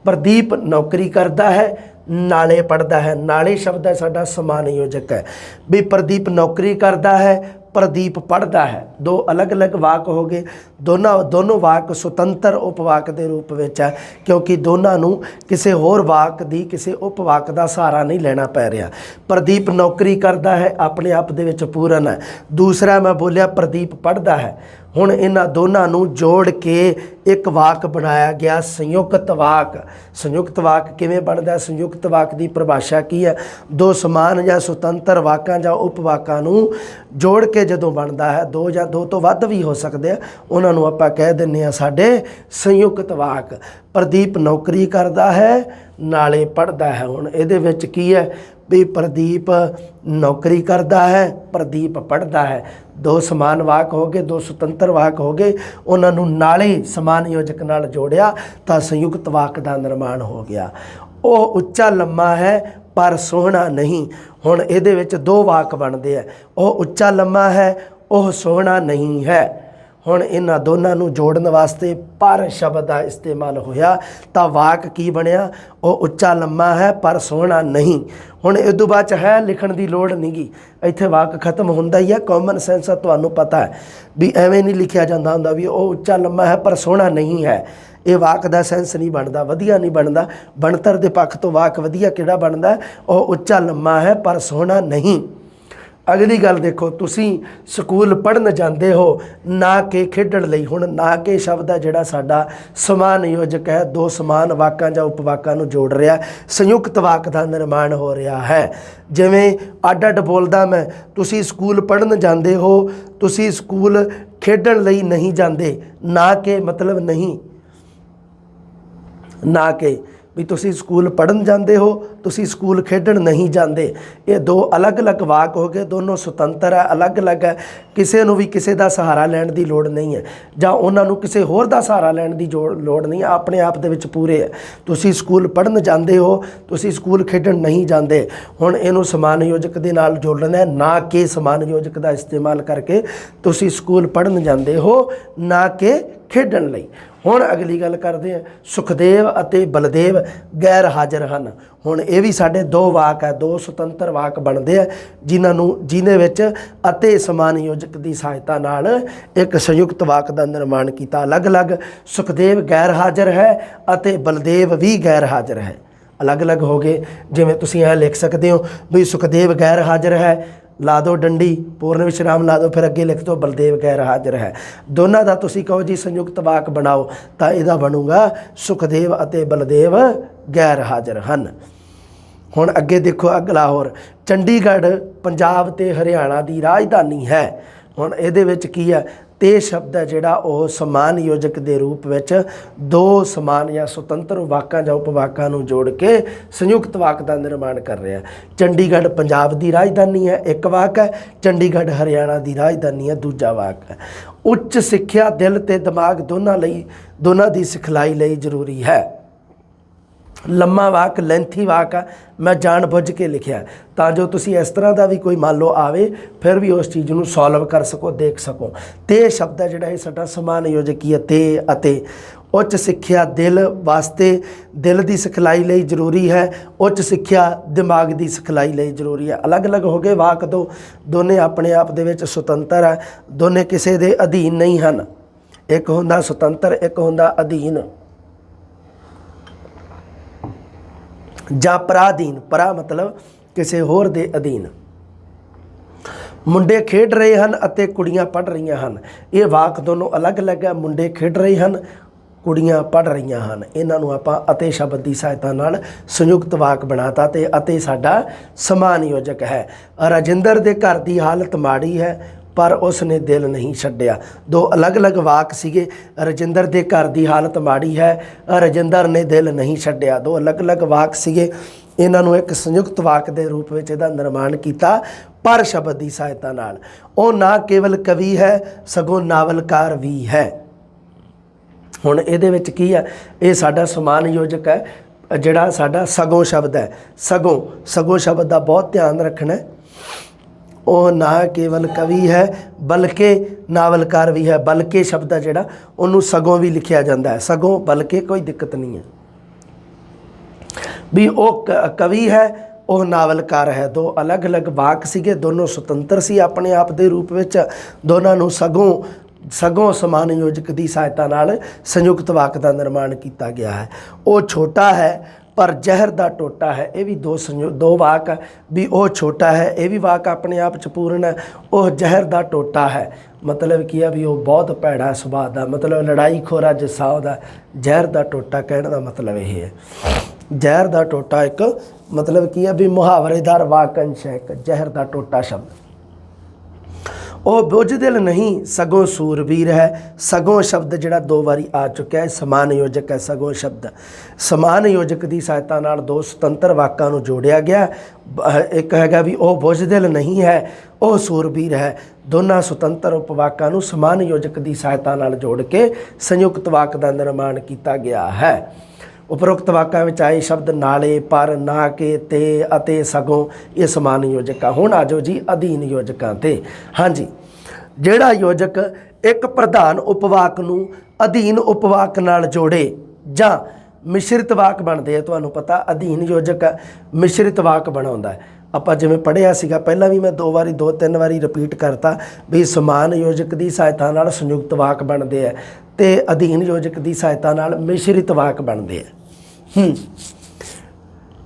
ਪ੍ਰਦੀਪ ਨੌਕਰੀ ਕਰਦਾ ਹੈ, ਨਾਲੇ ਪੜ੍ਹਦਾ ਹੈ। ਨਾਲੇ ਸ਼ਬਦ ਹੈ ਸਾਡਾ ਸਮਾਨ ਯੋਜਕ ਹੈ ਵੀ ਪ੍ਰਦੀਪ ਨੌਕਰੀ ਕਰਦਾ ਹੈ, ਪ੍ਰਦੀਪ ਪੜ੍ਹਦਾ ਹੈ। ਦੋ ਅਲੱਗ-ਅਲੱਗ ਵਾਕ ਹੋ ਗਏ। ਦੋਨੋਂ ਵਾਕ ਸੁਤੰਤਰ ਉਪਵਾਕ ਦੇ ਰੂਪ ਵਿੱਚ ਹੈ, ਕਿਉਂਕਿ ਦੋਨਾਂ ਨੂੰ ਕਿਸੇ ਹੋਰ ਵਾਕ ਦੀ, ਕਿਸੇ ਉਪਵਾਕ ਦਾ ਸਹਾਰਾ ਨਹੀਂ ਲੈਣਾ ਪੈ ਰਿਹਾ। ਪ੍ਰਦੀਪ ਨੌਕਰੀ ਕਰਦਾ ਹੈ ਆਪਣੇ ਆਪ ਦੇ ਵਿੱਚ ਪੂਰਨ ਹੈ। ਦੂਸਰਾ ਮੈਂ ਬੋਲਿਆ ਪ੍ਰਦੀਪ ਪੜ੍ਹਦਾ ਹੈ। ਹੁਣ ਇਹਨਾਂ ਦੋਨਾਂ ਨੂੰ ਜੋੜ ਕੇ ਇੱਕ ਵਾਕ ਬਣਾਇਆ ਗਿਆ ਸੰਯੁਕਤ ਵਾਕ। ਸੰਯੁਕਤ ਵਾਕ ਕਿਵੇਂ ਬਣਦਾ? ਸੰਯੁਕਤ ਵਾਕ ਦੀ ਪਰਿਭਾਸ਼ਾ ਕੀ ਹੈ? ਦੋ ਸਮਾਨ ਜਾਂ ਸੁਤੰਤਰ ਵਾਕਾਂ ਜਾਂ ਉਪਵਾਕਾਂ ਨੂੰ ਜੋੜ ਕੇ ਜਦੋਂ ਬਣਦਾ ਹੈ, ਦੋ ਜਾਂ ਦੋ ਤੋਂ ਵੱਧ ਵੀ ਹੋ ਸਕਦੇ ਆ, ਉਹਨਾਂ ਨੂੰ ਆਪਾਂ ਕਹਿ ਦਿੰਦੇ ਹਾਂ ਸਾਡੇ ਸੰਯੁਕਤ ਵਾਕ। ਪ੍ਰਦੀਪ ਨੌਕਰੀ ਕਰਦਾ ਹੈ, ਨਾਲੇ ਪੜ੍ਹਦਾ ਹੈ। ਹੁਣ ਇਹਦੇ ਵਿੱਚ ਕੀ ਹੈ ਵੀ ਪ੍ਰਦੀਪ ਨੌਕਰੀ ਕਰਦਾ ਹੈ, ਪ੍ਰਦੀਪ ਪੜ੍ਹਦਾ ਹੈ। ਦੋ ਸਮਾਨ ਵਾਕ ਹੋ ਗਏ, ਦੋ ਸੁਤੰਤਰ ਵਾਕ ਹੋ ਗਏ, ਉਹਨਾਂ ਨੂੰ ਨਾਲੇ ਸਮਾਨ ਯੋਜਕ ਨਾਲ ਜੋੜਿਆ ਤਾਂ ਸੰਯੁਕਤ ਵਾਕ ਦਾ ਨਿਰਮਾਣ ਹੋ ਗਿਆ। ਉਹ ਉੱਚਾ ਲੰਮਾ ਹੈ ਪਰ ਸੋਹਣਾ ਨਹੀਂ। ਹੁਣ ਇਹਦੇ ਵਿੱਚ ਦੋ ਵਾਕ ਬਣਦੇ ਆ, ਉਹ ਉੱਚਾ ਲੰਮਾ ਹੈ, ਉਹ ਸੋਹਣਾ ਨਹੀਂ ਹੈ। ਹੁਣ ਇਹਨਾਂ ਦੋਨਾਂ ਨੂੰ ਜੋੜਨ ਵਾਸਤੇ ਪਰ ਸ਼ਬਦ ਦਾ ਇਸਤੇਮਾਲ ਹੋਇਆ ਤਾਂ ਵਾਕ ਕੀ ਬਣਿਆ? ਉਹ ਉੱਚਾ ਲੰਮਾ ਹੈ ਪਰ ਸੋਹਣਾ ਨਹੀਂ। ਹੁਣ ਇਹ ਤੋਂ ਬਾਅਦ 'ਚ ਹੈ ਲਿਖਣ ਦੀ ਲੋੜ ਨਹੀਂ ਗੀ, ਇੱਥੇ ਵਾਕ ਖਤਮ ਹੁੰਦਾ ਹੀ ਹੈ। ਕਾਮਨ ਸੈਂਸ ਆ, ਤੁਹਾਨੂੰ ਪਤਾ ਹੈ ਵੀ ਐਵੇਂ ਨਹੀਂ ਲਿਖਿਆ ਜਾਂਦਾ ਹੁੰਦਾ ਵੀ ਉਹ ਉੱਚਾ ਲੰਮਾ ਹੈ ਪਰ ਸੋਹਣਾ ਨਹੀਂ ਹੈ। ਇਹ ਵਾਕ ਦਾ ਸੈਂਸ ਨਹੀਂ ਬਣਦਾ, ਵਧੀਆ ਨਹੀਂ ਬਣਦਾ। ਬਣਤਰ ਦੇ ਪੱਖ ਤੋਂ ਵਾਕ ਵਧੀਆ ਕਿਹੜਾ ਬਣਦਾ? ਉਹ ਉੱਚਾ ਲੰਮਾ ਹੈ ਪਰ ਸੋਹਣਾ ਨਹੀਂ। ਅਗਲੀ ਗੱਲ ਦੇਖੋ, ਤੁਸੀਂ ਸਕੂਲ ਪੜ੍ਹਨ ਜਾਂਦੇ ਹੋ ਨਾ ਕਿ ਖੇਡਣ ਲਈ। ਹੁਣ ਨਾ ਕਿ ਸ਼ਬਦ ਹੈ ਜਿਹੜਾ ਸਾਡਾ ਸਮਾਨ ਯੋਜਕ ਹੈ, ਦੋ ਸਮਾਨ ਵਾਕਾਂ ਜਾਂ ਉਪਵਾਕਾਂ ਨੂੰ ਜੋੜ ਰਿਹਾ, ਸੰਯੁਕਤ ਵਾਕ ਦਾ ਨਿਰਮਾਣ ਹੋ ਰਿਹਾ ਹੈ। ਜਿਵੇਂ ਅੱਡ ਅੱਡ ਬੋਲਦਾ ਮੈਂ, ਤੁਸੀਂ ਸਕੂਲ ਪੜ੍ਹਨ ਜਾਂਦੇ ਹੋ, ਤੁਸੀਂ ਸਕੂਲ ਖੇਡਣ ਲਈ ਨਹੀਂ ਜਾਂਦੇ। ਨਾ ਕਿ ਮਤਲਬ ਨਹੀਂ, ਨਾ ਕਿ ਵੀ ਤੁਸੀਂ ਸਕੂਲ ਪੜ੍ਹਨ ਜਾਂਦੇ ਹੋ, ਤੁਸੀਂ ਸਕੂਲ ਖੇਡਣ ਨਹੀਂ ਜਾਂਦੇ। ਇਹ ਦੋ ਅਲੱਗ-ਅਲੱਗ ਵਾਕ ਹੋ ਗਏ, ਦੋਨੋਂ ਸੁਤੰਤਰ ਹੈ, ਅਲੱਗ-ਅਲੱਗ ਹੈ। ਕਿਸੇ ਨੂੰ ਵੀ ਕਿਸੇ ਦਾ ਸਹਾਰਾ ਲੈਣ ਦੀ ਲੋੜ ਨਹੀਂ ਹੈ, ਜਾਂ ਉਹਨਾਂ ਨੂੰ ਕਿਸੇ ਹੋਰ ਦਾ ਸਹਾਰਾ ਲੈਣ ਦੀ ਲੋੜ ਨਹੀਂ ਹੈ, ਆਪਣੇ ਆਪ ਦੇ ਵਿੱਚ ਪੂਰੇ ਹੈ। ਤੁਸੀਂ ਸਕੂਲ ਪੜ੍ਹਨ ਜਾਂਦੇ ਹੋ, ਤੁਸੀਂ ਸਕੂਲ ਖੇਡਣ ਨਹੀਂ ਜਾਂਦੇ। ਹੁਣ ਇਹਨੂੰ ਸਮਾਨ ਯੋਜਕ ਦੇ ਨਾਲ ਜੋੜਨਾ ਹੈ, ਨਾ ਕਿ ਸਮਾਨ ਯੋਜਕ ਦਾ ਇਸਤੇਮਾਲ ਕਰਕੇ ਤੁਸੀਂ ਸਕੂਲ ਪੜ੍ਹਨ ਜਾਂਦੇ ਹੋ, ਨਾ ਕਿ ਖੇਡਣ ਲਈ। ਹੁਣ ਅਗਲੀ ਗੱਲ ਕਰਦੇ ਹਾਂ, ਸੁਖਦੇਵ ਅਤੇ ਬਲਦੇਵ ਗੈਰ ਹਾਜ਼ਰ ਹਨ। ਹੁਣ ਇਹ ਵੀ ਸਾਡੇ ਦੋ ਵਾਕ ਹੈ, ਦੋ ਸੁਤੰਤਰ ਵਾਕ ਬਣਦੇ ਆ ਜਿਹਦੇ ਵਿੱਚ ਅਤੇ ਸਮਾਨ ਯੋਜਕ ਦੀ ਸਹਾਇਤਾ ਨਾਲ ਇੱਕ ਸੰਯੁਕਤ ਵਾਕ ਦਾ ਨਿਰਮਾਣ ਕੀਤਾ। ਅਲੱਗ-ਅਲੱਗ ਸੁਖਦੇਵ ਗੈਰ ਹਾਜ਼ਰ ਹੈ ਅਤੇ ਬਲਦੇਵ ਵੀ ਗੈਰ ਹਾਜ਼ਰ ਹੈ। ਅਲੱਗ-ਅਲੱਗ ਹੋ ਗਏ। ਜਿਵੇਂ ਤੁਸੀਂ ਇਹ ਲਿਖ ਸਕਦੇ ਹੋ ਵੀ ਸੁਖਦੇਵ ਗੈਰ ਹਾਜ਼ਰ ਹੈ, ਲਾ ਦਿਓ ਡੰਡੀ, ਪੂਰਨ ਵਿਸ਼ਰਾਮ ਲਾ ਦਿਓ, ਫਿਰ ਅੱਗੇ ਲਿਖ ਦਿਓ ਬਲਦੇਵ ਗੈਰ ਹਾਜ਼ਰ ਹੈ। ਦੋਨਾਂ ਦਾ ਤੁਸੀਂ ਕਹੋ ਜੀ ਸੰਯੁਕਤ ਵਾਕ ਬਣਾਓ ਤਾਂ ਇਹਦਾ ਬਣੂਗਾ ਸੁਖਦੇਵ ਅਤੇ ਬਲਦੇਵ ਗੈਰ ਹਾਜ਼ਰ ਹਨ। ਹੁਣ ਅੱਗੇ ਦੇਖੋ ਅਗਲਾ ਹੋਰ, ਚੰਡੀਗੜ੍ਹ ਪੰਜਾਬ ਤੇ ਹਰਿਆਣਾ ਦੀ ਰਾਜਧਾਨੀ ਹੈ। ਹੁਣ ਇਹਦੇ ਵਿੱਚ ਕੀ ਹੈ? ਤੇ ਸ਼ਬਦ ਹੈ ਜਿਹੜਾ ਉਹ ਸਮਾਨ ਯੋਜਕ ਦੇ ਰੂਪ ਵਿੱਚ ਦੋ ਸਮਾਨ ਜਾਂ ਸੁਤੰਤਰ ਵਾਕਾਂ ਜਾਂ ਉਪਵਾਕਾਂ ਨੂੰ ਜੋੜ ਕੇ ਸੰਯੁਕਤ ਵਾਕ ਦਾ ਨਿਰਮਾਣ ਕਰ ਰਿਹਾ। ਚੰਡੀਗੜ੍ਹ ਪੰਜਾਬ ਦੀ ਰਾਜਧਾਨੀ ਹੈ, ਇੱਕ ਵਾਕ ਹੈ। ਚੰਡੀਗੜ੍ਹ ਹਰਿਆਣਾ ਦੀ ਰਾਜਧਾਨੀ ਹੈ, ਦੂਜਾ ਵਾਕ ਹੈ। ਉੱਚ ਸਿੱਖਿਆ ਦਿਲ ਤੇ ਦਿਮਾਗ ਦੋਨਾਂ ਦੀ ਸਿਖਲਾਈ ਲਈ ਜ਼ਰੂਰੀ ਹੈ। ਲੰਮਾ ਵਾਕ ਲੈਂਥੀ ਵਾਕ ਆ, ਮੈਂ ਜਾਣ ਬੁੱਝ ਕੇ ਲਿਖਿਆ ਤਾਂ ਜੋ ਤੁਸੀਂ ਇਸ ਤਰ੍ਹਾਂ ਦਾ ਵੀ ਕੋਈ ਮੰਨ ਲਓ ਆਵੇ ਫਿਰ ਵੀ ਉਸ ਚੀਜ਼ ਨੂੰ ਸੋਲਵ ਕਰ ਸਕੋ, ਦੇਖ ਸਕੋ। ਤੇ ਸ਼ਬਦ ਹੈ ਜਿਹੜਾ ਇਹ ਸਾਡਾ ਸਮਾਨ ਯੋਜਕੀ ਹੈ। ਤੇ ਅਤੇ ਉੱਚ ਸਿੱਖਿਆ ਦਿਲ ਵਾਸਤੇ, ਦਿਲ ਦੀ ਸਿਖਲਾਈ ਲਈ ਜ਼ਰੂਰੀ ਹੈ। ਉੱਚ ਸਿੱਖਿਆ ਦਿਮਾਗ ਦੀ ਸਿਖਲਾਈ ਲਈ ਜ਼ਰੂਰੀ ਹੈ। ਅਲੱਗ ਅਲੱਗ ਹੋ ਗਏ ਵਾਕ ਦੋ, ਦੋਨੇ ਆਪਣੇ ਆਪ ਦੇ ਵਿੱਚ ਸੁਤੰਤਰ ਹੈ, ਦੋਨੇ ਕਿਸੇ ਦੇ ਅਧੀਨ ਨਹੀਂ ਹਨ। ਇੱਕ ਹੁੰਦਾ ਸੁਤੰਤਰ, ਇੱਕ ਹੁੰਦਾ ਅਧੀਨ ਜਾਂ ਪਰਾਧੀਨ। ਪਰਾ ਮਤਲਬ ਕਿਸੇ ਹੋਰ ਦੇ ਅਧੀਨ। ਮੁੰਡੇ ਖੇਡ ਰਹੇ ਹਨ ਅਤੇ ਕੁੜੀਆਂ ਪੜ੍ਹ ਰਹੀਆਂ ਹਨ। ਇਹ ਵਾਕ ਦੋਨੋਂ ਅਲੱਗ ਅਲੱਗ ਹੈ। ਮੁੰਡੇ ਖੇਡ ਰਹੇ ਹਨ, ਕੁੜੀਆਂ ਪੜ੍ਹ ਰਹੀਆਂ ਹਨ। ਇਹਨਾਂ ਨੂੰ ਆਪਾਂ ਅਤੇ ਸ਼ਬਦ ਦੀ ਸਹਾਇਤਾ ਨਾਲ ਸੰਯੁਕਤ ਵਾਕ ਬਣਾਤਾ ਤੇ ਅਤੇ ਸਾਡਾ ਸਮਾਨ ਯੋਜਕ ਹੈ। ਰਾਜਿੰਦਰ ਦੇ ਘਰ ਦੀ ਹਾਲਤ ਮਾੜੀ ਹੈ ਪਰ ਉਸ ਨੇ ਦਿਲ ਨਹੀਂ ਛੱਡਿਆ। ਦੋ ਅਲੱਗ ਅਲੱਗ ਵਾਕ ਸੀਗੇ। ਰਾਜਿੰਦਰ ਦੇ ਘਰ ਦੀ ਹਾਲਤ ਮਾੜੀ ਹੈ, ਰਾਜਿੰਦਰ ਨੇ ਦਿਲ ਨਹੀਂ ਛੱਡਿਆ। ਦੋ ਅਲੱਗ ਅਲੱਗ ਵਾਕ ਸੀਗੇ। ਇਹਨਾਂ ਨੂੰ ਇੱਕ ਸੰਯੁਕਤ ਵਾਕ ਦੇ ਰੂਪ ਵਿੱਚ ਇਹਦਾ ਨਿਰਮਾਣ ਕੀਤਾ ਪਰ ਸ਼ਬਦ ਦੀ ਸਹਾਇਤਾ ਨਾਲ। ਉਹ ਨਾ ਕੇਵਲ ਕਵੀ ਹੈ ਸਗੋਂ ਨਾਵਲਕਾਰ ਵੀ ਹੈ। ਹੁਣ ਇਹਦੇ ਵਿੱਚ ਕੀ ਹੈ, ਇਹ ਸਾਡਾ ਸਮਾਨ ਯੋਜਕ ਹੈ ਜਿਹੜਾ ਸਾਡਾ ਸਗੋਂ ਸ਼ਬਦ ਹੈ। ਸਗੋਂ ਸ਼ਬਦ ਦਾ ਬਹੁਤ ਧਿਆਨ ਰੱਖਣਾ। ਉਹ ਨਾ ਕੇਵਲ ਕਵੀ ਹੈ ਬਲਕਿ ਨਾਵਲਕਾਰ ਵੀ ਹੈ। ਬਲਕਿ ਸ਼ਬਦ ਹੈ ਜਿਹੜਾ ਉਹਨੂੰ ਸਗੋਂ ਵੀ ਲਿਖਿਆ ਜਾਂਦਾ ਹੈ। ਸਗੋਂ ਬਲਕਿ ਕੋਈ ਦਿੱਕਤ ਨਹੀਂ ਹੈ ਵੀ ਉਹ ਕਵੀ ਹੈ, ਉਹ ਨਾਵਲਕਾਰ ਹੈ। ਦੋ ਅਲੱਗ ਅਲੱਗ ਵਾਕ ਸੀਗੇ, ਦੋਨੋਂ ਸੁਤੰਤਰ ਸੀ ਆਪਣੇ ਆਪ ਦੇ ਰੂਪ ਵਿੱਚ। ਦੋਨਾਂ ਨੂੰ ਸਗੋਂ ਸਮਾਨ ਯੋਜਕ ਦੀ ਸਹਾਇਤਾ ਨਾਲ ਸੰਯੁਕਤ ਵਾਕ ਦਾ ਨਿਰਮਾਣ ਕੀਤਾ ਗਿਆ ਹੈ। ਉਹ ਛੋਟਾ ਹੈ ਪਰ ਜ਼ਹਿਰ ਦਾ ਟੋਟਾ ਹੈ। ਇਹ ਵੀ ਦੋ ਵਾਕ ਵੀ ਉਹ ਛੋਟਾ ਹੈ, ਇਹ ਵੀ ਵਾਕ ਆਪਣੇ ਆਪ 'ਚ ਪੂਰਨ ਹੈ। ਉਹ ਜ਼ਹਿਰ ਦਾ ਟੋਟਾ ਹੈ ਮਤਲਬ ਕੀ ਹੈ ਵੀ ਉਹ ਬਹੁਤ ਭੈੜਾ ਸੁਭਾਅ ਦਾ, ਮਤਲਬ ਲੜਾਈ ਖੋਰਾ ਜਿਸਾ ਉਹਦਾ। ਜ਼ਹਿਰ ਦਾ ਟੋਟਾ ਕਹਿਣ ਦਾ ਮਤਲਬ ਇਹ ਹੈ। ਜ਼ਹਿਰ ਦਾ ਟੋਟਾ ਇੱਕ ਮਤਲਬ ਕੀ ਹੈ ਵੀ ਮੁਹਾਵਰੇਦਾਰ ਵਾਕੰਸ਼ ਹੈ ਇੱਕ ਜ਼ਹਿਰ ਦਾ ਟੋਟਾ ਸ਼ਬਦ। ਉਹ ਬੁਝਦਿਲ ਨਹੀਂ ਸਗੋਂ ਸੂਰਬੀਰ ਹੈ। ਸਗੋਂ ਸ਼ਬਦ ਜਿਹੜਾ ਦੋ ਵਾਰੀ ਆ ਚੁੱਕਿਆ ਹੈ, ਸਮਾਨ ਯੋਜਕ ਹੈ ਸਗੋਂ ਸ਼ਬਦ। ਸਮਾਨ ਯੋਜਕ ਦੀ ਸਹਾਇਤਾ ਨਾਲ ਦੋ ਸੁਤੰਤਰ ਵਾਕਾਂ ਨੂੰ ਜੋੜਿਆ ਗਿਆ। ਇੱਕ ਹੈਗਾ ਵੀ ਉਹ ਬੁਝਦਿਲ ਨਹੀਂ ਹੈ, ਉਹ ਸੂਰਬੀਰ ਹੈ। ਦੋਨਾਂ ਸੁਤੰਤਰ ਉਪਵਾਕਾਂ ਨੂੰ ਸਮਾਨ ਯੋਜਕ ਦੀ ਸਹਾਇਤਾ ਨਾਲ ਜੋੜ ਕੇ ਸੰਯੁਕਤ ਵਾਕ ਦਾ ਨਿਰਮਾਣ ਕੀਤਾ ਗਿਆ ਹੈ। ਉਪਰੋਕਤ ਵਾਕਾਂ ਵਿੱਚ ਆਏ ਸ਼ਬਦ ਨਾਲੇ, ਪਰ, ਨਾ ਕੇ, ਤੇ ਅਤੇ ਸਗੋਂ ਇਹ ਸਮਾਨ ਯੋਜਕ ਆ। ਹੁਣ ਆ ਜਾਓ ਜੀ ਅਧੀਨ ਯੋਜਕਾਂ ਤੇ। ਹਾਂਜੀ, ਜਿਹੜਾ ਯੋਜਕ ਇੱਕ ਪ੍ਰਧਾਨ ਉਪਵਾਕ ਨੂੰ ਅਧੀਨ ਉਪਵਾਕ ਨਾਲ ਜੋੜੇ ਜਾਂ ਮਿਸ਼ਰਿਤ ਵਾਕ ਬਣਦੇ ਆ। ਤੁਹਾਨੂੰ ਪਤਾ ਅਧੀਨ ਯੋਜਕ ਮਿਸ਼ਰਿਤ ਵਾਕ ਬਣਾਉਂਦਾ ਹੈ। ਆਪਾਂ ਜਿਵੇਂ ਪੜ੍ਹਿਆ ਸੀਗਾ ਪਹਿਲਾਂ ਵੀ, ਮੈਂ ਦੋ ਤਿੰਨ ਵਾਰੀ ਰਿਪੀਟ ਕਰਤਾ ਵੀ ਸਮਾਨ ਯੋਜਕ ਦੀ ਸਹਾਇਤਾ ਨਾਲ ਸੰਯੁਕਤ ਵਾਕ ਬਣਦੇ ਆ ਤੇ ਅਧੀਨ ਯੋਜਕ ਦੀ ਸਹਾਇਤਾ ਨਾਲ ਮਿਸ਼ਰਿਤ ਵਾਕ ਬਣਦੇ ਆ।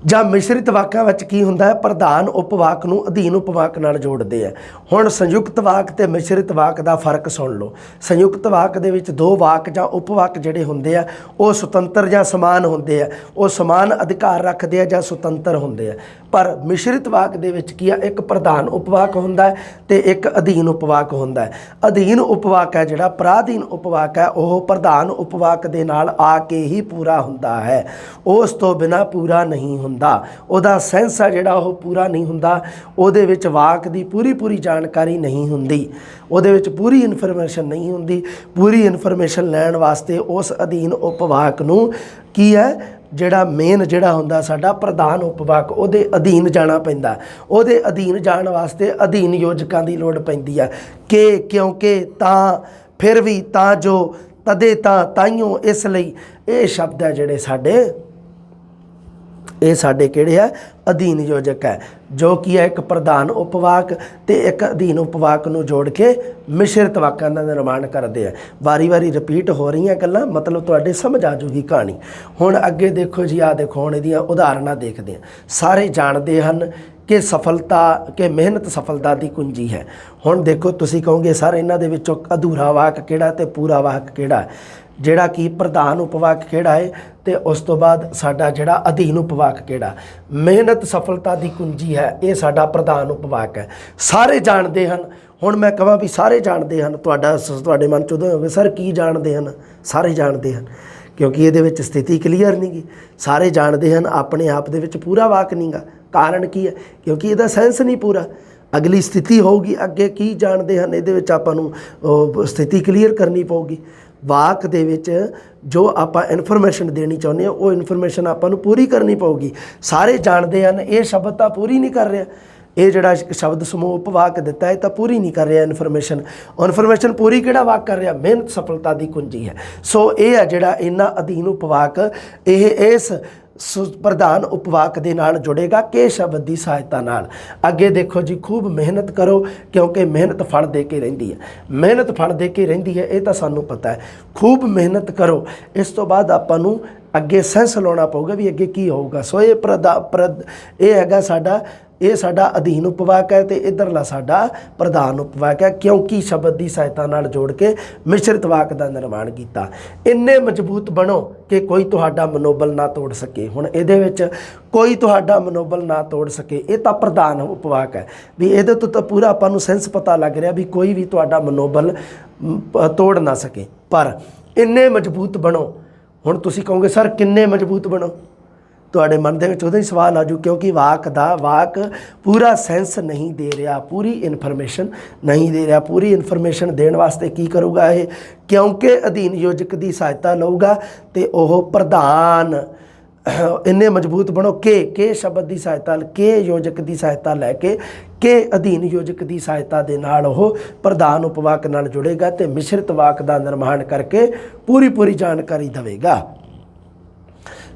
ਜਾਂ ਮਿਸ਼ਰਿਤ ਵਾਕਾਂ ਵਿੱਚ ਕੀ ਹੁੰਦਾ ਹੈ, ਪ੍ਰਧਾਨ ਉਪਵਾਕ ਨੂੰ ਅਧੀਨ ਉਪਵਾਕ ਨਾਲ ਜੋੜਦੇ ਆ। ਹੁਣ ਸੰਯੁਕਤ ਵਾਕ ਤੇ ਮਿਸ਼ਰਿਤ ਵਾਕ ਦਾ ਫਰਕ ਸੁਣ ਲਓ। ਸੰਯੁਕਤ ਵਾਕ ਦੇ ਵਿੱਚ ਦੋ ਵਾਕ ਜਾਂ ਉਪਵਾਕ ਜਿਹੜੇ ਹੁੰਦੇ ਆ ਉਹ ਸੁਤੰਤਰ ਜਾਂ ਸਮਾਨ ਹੁੰਦੇ ਆ, ਉਹ ਸਮਾਨ ਅਧਿਕਾਰ ਰੱਖਦੇ ਆ ਜਾਂ ਸੁਤੰਤਰ ਹੁੰਦੇ ਆ। ਪਰ ਮਿਸ਼ਰਿਤ ਵਾਕ ਦੇ ਵਿੱਚ ਕੀ ਆ, ਇੱਕ ਪ੍ਰਧਾਨ ਉਪਵਾਕ ਹੁੰਦਾ ਹੈ ਤੇ ਇੱਕ ਅਧੀਨ ਉਪਵਾਕ ਹੁੰਦਾ ਹੈ। ਅਧੀਨ ਉਪਵਾਕ ਹੈ ਜਿਹੜਾ ਪਰਾਧੀਨ ਉਪਵਾਕ ਹੈ, ਉਹ ਪ੍ਰਧਾਨ ਉਪਵਾਕ ਦੇ ਨਾਲ ਆ ਕੇ ਹੀ ਪੂਰਾ ਹੁੰਦਾ ਹੈ, ਉਸ ਤੋਂ ਬਿਨਾਂ ਪੂਰਾ ਨਹੀਂ ਹੁੰਦਾ। ਉਹਦਾ ਸੈਂਸ ਆ ਜਿਹੜਾ ਉਹ ਪੂਰਾ ਨਹੀਂ ਹੁੰਦਾ। ਉਹਦੇ ਵਿੱਚ ਵਾਕ ਦੀ ਪੂਰੀ ਜਾਣਕਾਰੀ ਨਹੀਂ ਹੁੰਦੀ, ਉਹਦੇ ਵਿੱਚ ਪੂਰੀ ਇਨਫੋਰਮੇਸ਼ਨ ਨਹੀਂ ਹੁੰਦੀ। ਪੂਰੀ ਇਨਫੋਰਮੇਸ਼ਨ ਲੈਣ ਵਾਸਤੇ ਉਸ ਅਧੀਨ ਉਪਵਾਕ ਨੂੰ ਕੀ ਹੈ, ਜਿਹੜਾ ਮੇਨ ਜਿਹੜਾ ਹੁੰਦਾ ਸਾਡਾ ਪ੍ਰਧਾਨ ਉਪਵਾਕ, ਉਹਦੇ ਅਧੀਨ ਜਾਣਾ ਪੈਂਦਾ। ਉਹਦੇ ਅਧੀਨ ਜਾਣ ਵਾਸਤੇ ਅਧੀਨ ਯੋਜਕਾਂ ਦੀ ਲੋੜ ਪੈਂਦੀ ਆ। ਕਿ, ਕਿਉਂਕਿ, ਤਾਂ, ਫਿਰ ਵੀ, ਤਾਂ ਜੋ, ਤਦੇ, ਤਾਂ, ਤਾਈਓ, ਇਸ ਲਈ। ਇਹ ਸ਼ਬਦ ਹੈ ਜਿਹੜੇ ਸਾਡੇ ਕਿਹੜੇ ਆ, ਅਧੀਨ ਯੋਜਕ ਹੈ, ਜੋ ਕੀ ਹੈ ਇੱਕ ਪ੍ਰਧਾਨ ਉਪਵਾਕ ਤੇ ਇੱਕ ਅਧੀਨ ਉਪਵਾਕ ਨੂੰ ਜੋੜ ਕੇ ਮਿਸ਼ਰਿਤ ਵਾਕਾਂ ਦਾ ਨਿਰਮਾਣ ਕਰਦੇ ਆ। ਵਾਰੀ ਰਿਪੀਟ ਹੋ ਰਹੀਆਂ ਗੱਲਾਂ, ਮਤਲਬ ਤੁਹਾਡੇ ਸਮਝ ਆ ਜੂਗੀ ਕਹਾਣੀ। ਹੁਣ ਅੱਗੇ ਦੇਖੋ ਜੀ, ਆਹ ਦੇਖੋ ਹੁਣ ਇਹਦੀਆਂ ਉਦਾਹਰਨਾਂ ਦੇਖਦੇ ਆ। ਸਾਰੇ ਜਾਣਦੇ ਹਨ ਕਿ ਮਿਹਨਤ ਸਫਲਤਾ ਦੀ ਕੁੰਜੀ ਹੈ। ਹੁਣ ਦੇਖੋ ਤੁਸੀਂ ਕਹੋਗੇ ਸਰ ਇਹਨਾਂ ਦੇ ਵਿੱਚੋਂ ਅਧੂਰਾ ਵਾਕ ਕਿਹੜਾ ਤੇ ਪੂਰਾ ਵਾਕ ਕਿਹੜਾ, ਜਿਹੜਾ ਕਿ ਪ੍ਰਧਾਨ ਉਪਵਾਕ ਕਿਹੜਾ ਹੈ ਤੇ ਉਸ ਤੋਂ ਬਾਅਦ ਸਾਡਾ ਜਿਹੜਾ ਅਧੀਨ ਉਪਵਾਕ ਕਿਹੜਾ। ਮਿਹਨਤ ਸਫਲਤਾ ਦੀ ਕੁੰਜੀ ਹੈ, ਇਹ ਸਾਡਾ ਪ੍ਰਧਾਨ ਉਪਵਾਕ ਹੈ। ਸਾਰੇ ਜਾਣਦੇ ਹਨ। ਹੁਣ ਮੈਂ ਕਹਾਂ ਵੀ ਸਾਰੇ ਜਾਣਦੇ ਹਨ, ਤੁਹਾਡੇ ਮਨ 'ਚ ਉਦੋਂ ਹੋਵੇ ਸਰ ਕੀ ਜਾਣਦੇ ਹਨ। ਸਾਰੇ ਜਾਣਦੇ ਹਨ ਕਿਉਂਕਿ ਇਹਦੇ ਵਿੱਚ ਸਥਿਤੀ ਕਲੀਅਰ ਨਹੀਂ ਗੀ। ਸਾਰੇ ਜਾਣਦੇ ਹਨ ਆਪਣੇ ਆਪ ਦੇ ਵਿੱਚ ਪੂਰਾ ਵਾਕ ਨਹੀਂ ਗਾ। ਕਾਰਨ ਕੀ ਹੈ, ਕਿਉਂਕਿ ਇਹਦਾ ਸੈਂਸ ਨਹੀਂ ਪੂਰਾ। ਅਗਲੀ ਸਥਿਤੀ ਹੋਊਗੀ, ਅੱਗੇ ਕੀ ਜਾਣਦੇ ਹਨ ਇਹਦੇ ਵਿੱਚ ਆਪਾਂ ਨੂੰ ਸਥਿਤੀ ਕਲੀਅਰ ਕਰਨੀ ਪਊਗੀ। ਵਾਕ ਦੇ ਵਿੱਚ ਜੋ ਆਪਾਂ ਇਨਫੋਰਮੇਸ਼ਨ ਦੇਣੀ ਚਾਹੁੰਦੇ ਹਾਂ ਉਹ ਇਨਫੋਰਮੇਸ਼ਨ ਆਪਾਂ ਨੂੰ ਪੂਰੀ ਕਰਨੀ ਪਊਗੀ। ਸਾਰੇ ਜਾਣਦੇ ਹਨ ਇਹ ਸ਼ਬਦ ਤਾਂ ਪੂਰੀ ਨਹੀਂ ਕਰ ਰਿਹਾ, ਇਹ ਜਿਹੜਾ ਸ਼ਬਦ ਸਮੂਹ ਉਪਵਾਕ ਦਿੱਤਾ ਇਹ ਤਾਂ ਪੂਰੀ ਨਹੀਂ ਕਰ ਰਿਹਾ ਇਨਫੋਰਮੇਸ਼ਨ ਪੂਰੀ ਕਿਹੜਾ ਵਾਕ ਕਰ ਰਿਹਾ? ਮਿਹਨਤ ਸਫਲਤਾ ਦੀ ਕੁੰਜੀ ਹੈ। ਸੋ ਇਹ ਹੈ ਜਿਹੜਾ ਇਹਨਾਂ ਅਧੀਨ ਉਪਵਾਕ, ਇਹ ਇਸ ਪ੍ਰਧਾਨ ਉਪਵਾਕ ਦੇ ਨਾਲ ਜੁੜੇਗਾ ਕਿ ਸ਼ਬਦ ਦੀ ਸਹਾਇਤਾ ਨਾਲ। ਅੱਗੇ ਦੇਖੋ ਜੀ, ਖੂਬ ਮਿਹਨਤ ਕਰੋ ਕਿਉਂਕਿ ਮਿਹਨਤ ਫਲ ਦੇ ਕੇ ਰਹਿੰਦੀ ਹੈ। ਮਿਹਨਤ ਫਲ ਦੇ ਕੇ ਰਹਿੰਦੀ ਹੈ, ਇਹ ਤਾਂ ਸਾਨੂੰ ਪਤਾ ਹੈ। ਖੂਬ ਮਿਹਨਤ ਕਰੋ, ਇਸ ਤੋਂ ਬਾਅਦ ਆਪਾਂ ਨੂੰ ਅੱਗੇ ਸੈਂਸ ਲਾਉਣਾ ਪਊਗਾ ਵੀ ਅੱਗੇ ਕੀ ਹੋਊਗਾ। ਸੋ ਇਹ ਇਹ ਹੈਗਾ ਸਾਡਾ ਅਧੀਨ ਉਪਵਾਕ ਹੈ ਤੇ ਇੱਧਰਲਾ ਸਾਡਾ ਪ੍ਰਧਾਨ ਉਪਵਾਕ ਹੈ, ਕਿਉਂਕਿ ਸ਼ਬਦ ਦੀ ਸਹਾਇਤਾ ਨਾਲ ਜੋੜ ਕੇ ਮਿਸ਼ਰਿਤ ਵਾਕ ਦਾ ਨਿਰਮਾਣ ਕੀਤਾ। ਇੰਨੇ ਮਜ਼ਬੂਤ ਬਣੋ ਕਿ ਕੋਈ ਤੁਹਾਡਾ ਮਨੋਬਲ ਨਾ ਤੋੜ ਸਕੇ। ਹੁਣ ਇਹਦੇ ਵਿੱਚ ਕੋਈ ਤੁਹਾਡਾ ਮਨੋਬਲ ਨਾ ਤੋੜ ਸਕੇ, ਇਹ ਤਾਂ ਪ੍ਰਧਾਨ ਉਪਵਾਕ ਹੈ ਵੀ ਇਹਦੇ ਤੋਂ ਤਾਂ ਪੂਰਾ ਆਪਾਂ ਨੂੰ ਸੈਂਸ ਪਤਾ ਲੱਗ ਰਿਹਾ ਵੀ ਕੋਈ ਵੀ ਤੁਹਾਡਾ ਮਨੋਬਲ ਤੋੜ ਨਾ ਸਕੇ। ਪਰ ਇੰਨੇ ਮਜ਼ਬੂਤ ਬਣੋ, ਹੁਣ ਤੁਸੀਂ ਕਹੋਗੇ ਸਰ ਕਿੰਨੇ ਮਜ਼ਬੂਤ ਬਣੋ? ਤੁਹਾਡੇ ਮਨ ਦੇ ਵਿੱਚ ਉਹਦਾ ਹੀ ਸਵਾਲ ਆਜੂ, ਕਿਉਂਕਿ ਵਾਕ ਪੂਰਾ ਸੈਂਸ ਨਹੀਂ ਦੇ ਰਿਹਾ, ਪੂਰੀ ਇਨਫੋਰਮੇਸ਼ਨ ਨਹੀਂ ਦੇ ਰਿਹਾ। ਪੂਰੀ ਇਨਫੋਰਮੇਸ਼ਨ ਦੇਣ ਵਾਸਤੇ ਕੀ ਕਰੂਗਾ ਇਹ? ਕਿਉਂਕਿ ਅਧੀਨ ਯੋਜਕ ਦੀ ਸਹਾਇਤਾ ਲਊਗਾ ਤੇ ਉਹ ਪ੍ਰਧਾਨ ਇੰਨੇ ਮਜ਼ਬੂਤ ਬਣੋ ਕਿ ਸ਼ਬਦ ਦੀ ਸਹਾਇਤਾ, ਕਿ ਯੋਜਕ ਦੀ ਸਹਾਇਤਾ ਲੈ ਕੇ, ਕਿ ਅਧੀਨ ਯੋਜਕ ਦੀ ਸਹਾਇਤਾ ਦੇ ਨਾਲ ਉਹ ਪ੍ਰਧਾਨ ਉਪਵਾਕ ਨਾਲ ਜੁੜੇਗਾ ਤੇ ਮਿਸ਼ਰਿਤ ਵਾਕ ਦਾ ਨਿਰਮਾਣ ਕਰਕੇ ਪੂਰੀ ਜਾਣਕਾਰੀ ਦੇਵੇਗਾ।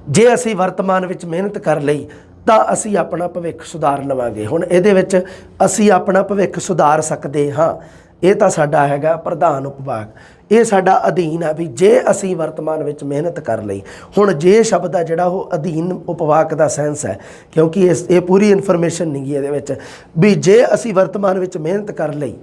ਜੇ ਅਸੀਂ ਵਰਤਮਾਨ ਵਿੱਚ ਮਿਹਨਤ ਕਰ ਲਈ ਤਾਂ ਅਸੀਂ ਆਪਣਾ ਭਵਿੱਖ ਸੁਧਾਰ ਲਵਾਂਗੇ। ਹੁਣ ਇਹਦੇ ਵਿੱਚ ਅਸੀਂ ਆਪਣਾ ਭਵਿੱਖ ਸੁਧਾਰ ਸਕਦੇ ਹਾਂ, ਇਹ ਤਾਂ ਸਾਡਾ ਹੈਗਾ ਪ੍ਰਧਾਨ ਉਪਵਾਕ, ਇਹ ਸਾਡਾ ਅਧੀਨ ਹੈ ਵੀ ਜੇ ਅਸੀਂ ਵਰਤਮਾਨ ਵਿੱਚ ਮਿਹਨਤ ਕਰ ਲਈ। ਹੁਣ ਜੇ ਸ਼ਬਦ ਆ ਜਿਹੜਾ ਉਹ ਅਧੀਨ ਉਪਵਾਕ ਦਾ ਸੈਂਸ ਹੈ, ਕਿਉਂਕਿ ਇਹ ਪੂਰੀ ਇਨਫੋਰਮੇਸ਼ਨ ਨਹੀਂ ਗੀ ਇਹਦੇ ਵਿੱਚ, ਵੀ ਜੇ ਅਸੀਂ ਵਰਤਮਾਨ ਵਿੱਚ ਮਿਹਨਤ ਕਰ ਲਈ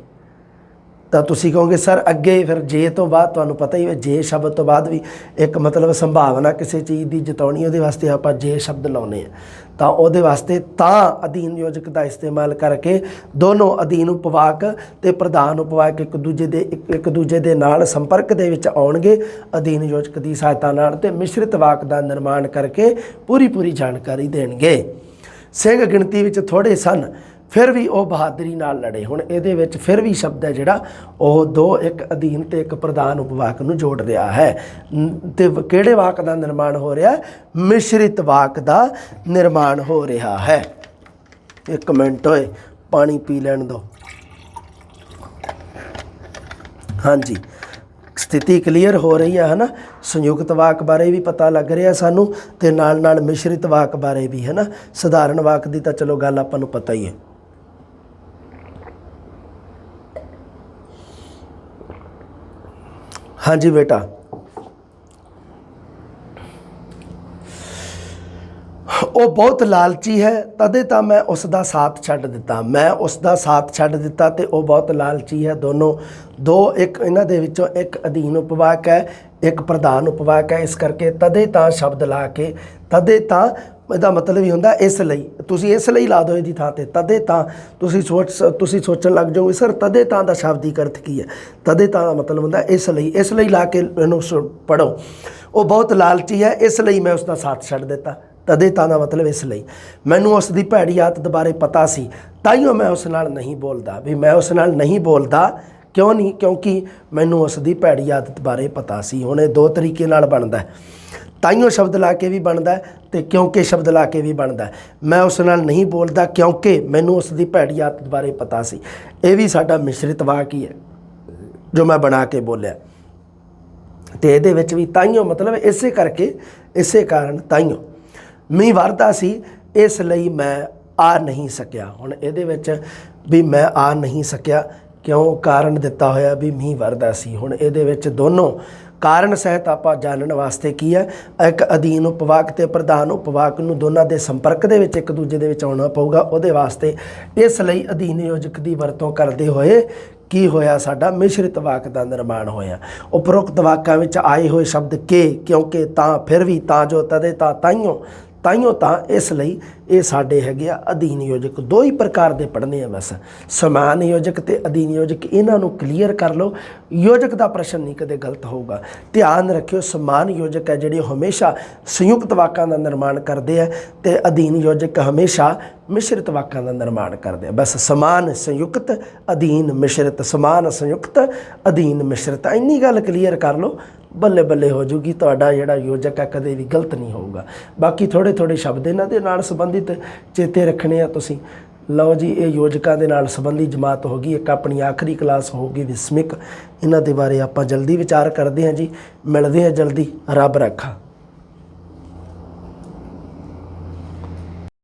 ਤਾਂ ਤੁਸੀਂ ਕਹੋਗੇ ਸਰ ਅੱਗੇ ਫਿਰ ਜੇ ਤੋਂ ਬਾਅਦ ਤੁਹਾਨੂੰ ਪਤਾ ਹੀ ਹੈ ਜੇ ਸ਼ਬਦ ਤੋਂ ਬਾਅਦ ਵੀ ਇੱਕ ਮਤਲਬ ਸੰਭਾਵਨਾ ਕਿਸੇ ਚੀਜ਼ ਦੀ ਜਤਾਉਣੀ, ਉਹਦੇ ਵਾਸਤੇ ਆਪਾਂ ਜੇ ਸ਼ਬਦ ਲਾਉਂਦੇ ਹਾਂ ਤਾਂ ਉਹਦੇ ਵਾਸਤੇ ਤਾਂ ਅਧੀਨ ਯੋਜਕ ਦਾ ਇਸਤੇਮਾਲ ਕਰਕੇ ਦੋਨੋਂ ਅਧੀਨ ਉਪਵਾਕ ਤੇ ਪ੍ਰਧਾਨ ਉਪਵਾਕ ਇੱਕ ਦੂਜੇ ਦੇ ਨਾਲ ਸੰਪਰਕ ਦੇ ਵਿੱਚ ਆਉਣਗੇ ਅਧੀਨ ਯੋਜਕ ਦੀ ਸਹਾਇਤਾ ਨਾਲ ਤੇ ਮਿਸ਼ਰਿਤ ਵਾਕ ਦਾ ਨਿਰਮਾਣ ਕਰਕੇ ਪੂਰੀ ਜਾਣਕਾਰੀ ਦੇਣਗੇ। ਸਿੰਘ ਗਿਣਤੀ ਵਿੱਚ ਥੋੜ੍ਹੇ ਸਨ ਫਿਰ ਵੀ ਉਹ ਬਹਾਦਰੀ ਨਾਲ ਲੜੇ। ਹੁਣ ਇਹਦੇ ਵਿੱਚ ਫਿਰ ਵੀ ਸ਼ਬਦ ਹੈ ਜਿਹੜਾ ਉਹ ਦੋ, ਇੱਕ ਅਧੀਨ ਤੇ ਇੱਕ ਪ੍ਰਧਾਨ ਉਪਵਾਕ ਨੂੰ ਜੋੜ ਰਿਹਾ ਹੈ। ਤੇ ਕਿਹੜੇ ਵਾਕ ਦਾ ਨਿਰਮਾਣ ਹੋ ਰਿਹਾ? ਮਿਸ਼ਰਿਤ ਵਾਕ ਦਾ ਨਿਰਮਾਣ ਹੋ ਰਿਹਾ ਹੈ। ਇੱਕ ਮਿੰਟ ਓਏ, ਪਾਣੀ ਪੀ ਲੈਣ ਦਿਓ। ਹਾਂਜੀ, ਸਥਿਤੀ ਕਲੀਅਰ ਹੋ ਰਹੀ ਹੈ ਨਾ। ਸੰਯੁਕਤ ਵਾਕ ਬਾਰੇ ਵੀ ਪਤਾ ਲੱਗ ਰਿਹਾ ਸਾਨੂੰ ਤੇ ਨਾਲ ਮਿਸ਼ਰਿਤ ਵਾਕ ਬਾਰੇ ਵੀ, ਹੈ ਨਾ। ਸਧਾਰਨ ਵਾਕ ਦੀ ਤਾਂ ਚਲੋ ਗੱਲ ਆਪਾਂ ਨੂੰ ਪਤਾ ਹੀ ਹੈ। ਹਾਂਜੀ ਬੇਟਾ, ਉਹ ਬਹੁਤ ਲਾਲਚੀ ਹੈ ਤਦੇ ਤਾਂ ਮੈਂ ਉਸ ਦਾ ਸਾਥ ਛੱਡ ਦਿੱਤਾ। ਮੈਂ ਉਸ ਦਾ ਸਾਥ ਛੱਡ ਦਿੱਤਾ ਤੇ ਉਹ ਬਹੁਤ ਲਾਲਚੀ ਹੈ। ਦੋ ਇੱਕ ਇਹਨਾਂ ਦੇ ਵਿੱਚੋਂ ਇੱਕ ਅਧੀਨ ਉਪਵਾਕ ਹੈ, ਇੱਕ ਪ੍ਰਧਾਨ ਉਪਵਾਕ ਹੈ। ਇਸ ਕਰਕੇ ਤਦੇ ਤਾਂ ਸ਼ਬਦ ਲਾ ਕੇ, ਤਦੇ ਤਾਂ ਇਹਦਾ ਮਤਲਬ ਹੀ ਹੁੰਦਾ ਇਸ ਲਈ। ਤੁਸੀਂ ਇਸ ਲਈ ਲਾ ਦਿਓ ਇਹਦੀ ਥਾਂ ਤੇ ਤਦੇ ਤਾਂ। ਤੁਸੀਂ ਸੋਚਣ ਲੱਗ ਜਾਓਗੇ ਸਰ ਤਦੇ ਤਾਂ ਦਾ ਸ਼ਾਬਦਿਕ ਅਰਥ ਕੀ ਹੈ? ਤਦੇ ਤਾਂ ਦਾ ਮਤਲਬ ਹੁੰਦਾ ਇਸ ਲਈ ਲਾ ਕੇ ਇਹਨੂੰ ਪੜ੍ਹੋ। ਉਹ ਬਹੁਤ ਲਾਲਚੀ ਹੈ ਇਸ ਲਈ ਮੈਂ ਉਸ ਦਾ ਸਾਥ ਛੱਡ ਦਿੱਤਾ। ਤਦੇ ਤਾਂ ਦਾ ਮਤਲਬ ਇਸ ਲਈ। ਮੈਨੂੰ ਉਸ ਦੀ ਭੈੜੀ ਆਦਤ ਬਾਰੇ ਪਤਾ ਸੀ ਤਾਈਓ ਮੈਂ ਉਸ ਨਾਲ ਨਹੀਂ ਬੋਲਦਾ। ਵੀ ਮੈਂ ਉਸ ਨਾਲ ਨਹੀਂ ਬੋਲਦਾ ਕਿਉਂ ਨਹੀਂ? ਕਿਉਂਕਿ ਮੈਨੂੰ ਉਸ ਦੀ ਭੈੜੀ ਆਦਤ ਬਾਰੇ ਪਤਾ ਸੀ। ਹੁਣ ਇਹ ਦੋ ਤਰੀਕੇ ਨਾਲ ਬਣਦਾ, ਤਾਈਓ ਸ਼ਬਦ ਲਾ ਕੇ ਵੀ ਬਣਦਾ ਤੇ ਕਿਉਂਕਿ ਸ਼ਬਦ ਲਾ ਕੇ ਵੀ ਬਣਦਾ। ਮੈਂ ਉਸ ਨਾਲ ਨਹੀਂ ਬੋਲਦਾ ਕਿਉਂਕਿ ਮੈਨੂੰ ਉਸ ਦੀ ਭੈੜੀ ਆਦਤ ਬਾਰੇ ਪਤਾ ਸੀ। ਇਹ ਵੀ ਸਾਡਾ ਮਿਸ਼ਰਿਤ ਵਾਕ ਹੀ ਹੈ ਜੋ ਮੈਂ ਬਣਾ ਕੇ ਬੋਲਿਆ। ਤੇ ਇਹਦੇ ਵਿੱਚ ਵੀ ਤਾਈਓ ਮਤਲਬ ਇਸੇ ਕਾਰਨ ਤਾਈਓ ਮੀਂਹ ਵਰਦਾ ਸੀ ਇਸ ਲਈ ਮੈਂ ਆ ਨਹੀਂ ਸਕਿਆ। ਹੁਣ ਇਹਦੇ ਵਿੱਚ ਵੀ ਮੈਂ ਆ ਨਹੀਂ ਸਕਿਆ ਕਿਉਂ? ਕਾਰਨ ਦਿੱਤਾ ਹੋਇਆ ਵੀ ਮੀਂਹ ਵਰਦਾ ਸੀ। ਹੁਣ ਇਹਦੇ ਵਿੱਚ ਦੋਨੋਂ ਕਾਰਨ ਸਹਿਤ ਆਪਾਂ ਜਾਣਨ ਵਾਸਤੇ ਕੀ ਹੈ, ਇੱਕ ਅਧੀਨ ਉਪਵਾਕ ਤੇ ਪ੍ਰਧਾਨ ਉਪਵਾਕ ਨੂੰ ਦੋਨਾਂ ਦੇ ਸੰਪਰਕ ਦੇ ਵਿੱਚ ਇੱਕ ਦੂਜੇ ਦੇ ਵਿੱਚ ਆਉਣਾ ਪਊਗਾ। ਉਹਦੇ ਵਾਸਤੇ ਇਸ ਲਈ ਅਧੀਨ ਯੋਜਕ ਦੀ ਵਰਤੋਂ ਕਰਦੇ ਹੋਏ ਕੀ ਹੋਇਆ? ਸਾਡਾ ਮਿਸ਼ਰਿਤ ਵਾਕ ਦਾ ਨਿਰਮਾਣ ਹੋਇਆ। ਉਪਰੋਕਤ ਵਾਕਾਂ ਵਿੱਚ ਆਏ ਹੋਏ ਸ਼ਬਦ ਕਿ, ਕਿਉਂਕਿ, ਤਾਂ, ਫਿਰ ਵੀ, ਤਾਂ ਜੋ, ਤਦੇ ਤਾਂ, ਤਾਈਓ, ਤਾਈਓ ਤਾਂ ਇਸ ਲਈ ਇਹ ਸਾਡੇ ਹੈਗੇ ਆ ਅਧੀਨ ਯੋਜਕ। ਦੋ ਹੀ ਪ੍ਰਕਾਰ ਦੇ ਪੜ੍ਹਨੇ ਆ ਬਸ, ਸਮਾਨ ਯੋਜਕ ਤੇ ਅਧੀਨ ਯੋਜਕ। ਇਹਨਾਂ ਨੂੰ ਕਲੀਅਰ ਕਰ ਲਓ, ਯੋਜਕ ਦਾ ਪ੍ਰਸ਼ਨ ਨਹੀਂ ਕਦੇ ਗਲਤ ਹੋਊਗਾ। ਧਿਆਨ ਰੱਖਿਓ, ਸਮਾਨ ਯੋਜਕ ਹੈ ਜਿਹੜੇ ਹਮੇਸ਼ਾ ਸੰਯੁਕਤ ਵਾਕਾਂ ਦਾ ਨਿਰਮਾਣ ਕਰਦੇ ਆ ਤੇ ਅਧੀਨ ਯੋਜਕ ਹਮੇਸ਼ਾ ਮਿਸ਼ਰਿਤ ਵਾਕਾਂ ਦਾ ਨਿਰਮਾਣ ਕਰਦੇ ਆ। ਬਸ ਸਮਾਨ ਸੰਯੁਕਤ, ਅਧੀਨ ਮਿਸ਼ਰਿਤ, ਸਮਾਨ ਸੰਯੁਕਤ, ਅਧੀਨ ਮਿਸ਼ਰਿਤ, ਇੰਨੀ ਗੱਲ ਕਲੀਅਰ ਕਰ ਲਓ, ਬੱਲੇ ਬੱਲੇ ਹੋ ਜੂਗੀ। ਤੁਹਾਡਾ ਜਿਹੜਾ ਯੋਜਕ ਹੈ ਕਦੇ ਵੀ ਗਲਤ ਨਹੀਂ ਹੋਊਗਾ। ਬਾਕੀ ਥੋੜ੍ਹੇ ਥੋੜ੍ਹੇ ਸ਼ਬਦ ਇਹਨਾਂ ਦੇ ਨਾਲ ਸੰਬੰਧਿਤ ਚੇਤੇ ਰੱਖਣੇ ਆ ਤੁਸੀਂ। ਲਓ ਜੀ, ਇਹ ਯੋਜਕਾਂ ਦੇ ਨਾਲ ਸੰਬੰਧੀ ਜਮਾਤ ਹੋ ਗਈ। ਇੱਕ ਆਪਣੀ ਆਖਰੀ ਕਲਾਸ ਹੋਊਗੀ ਵਿਸਮਿਕ, ਇਹਨਾਂ ਦੇ ਬਾਰੇ ਆਪਾਂ ਜਲਦੀ ਵਿਚਾਰ ਕਰਦੇ ਹਾਂ ਜੀ। ਮਿਲਦੇ ਹਾਂ ਜਲਦੀ, ਰੱਬ ਰੱਖਾ।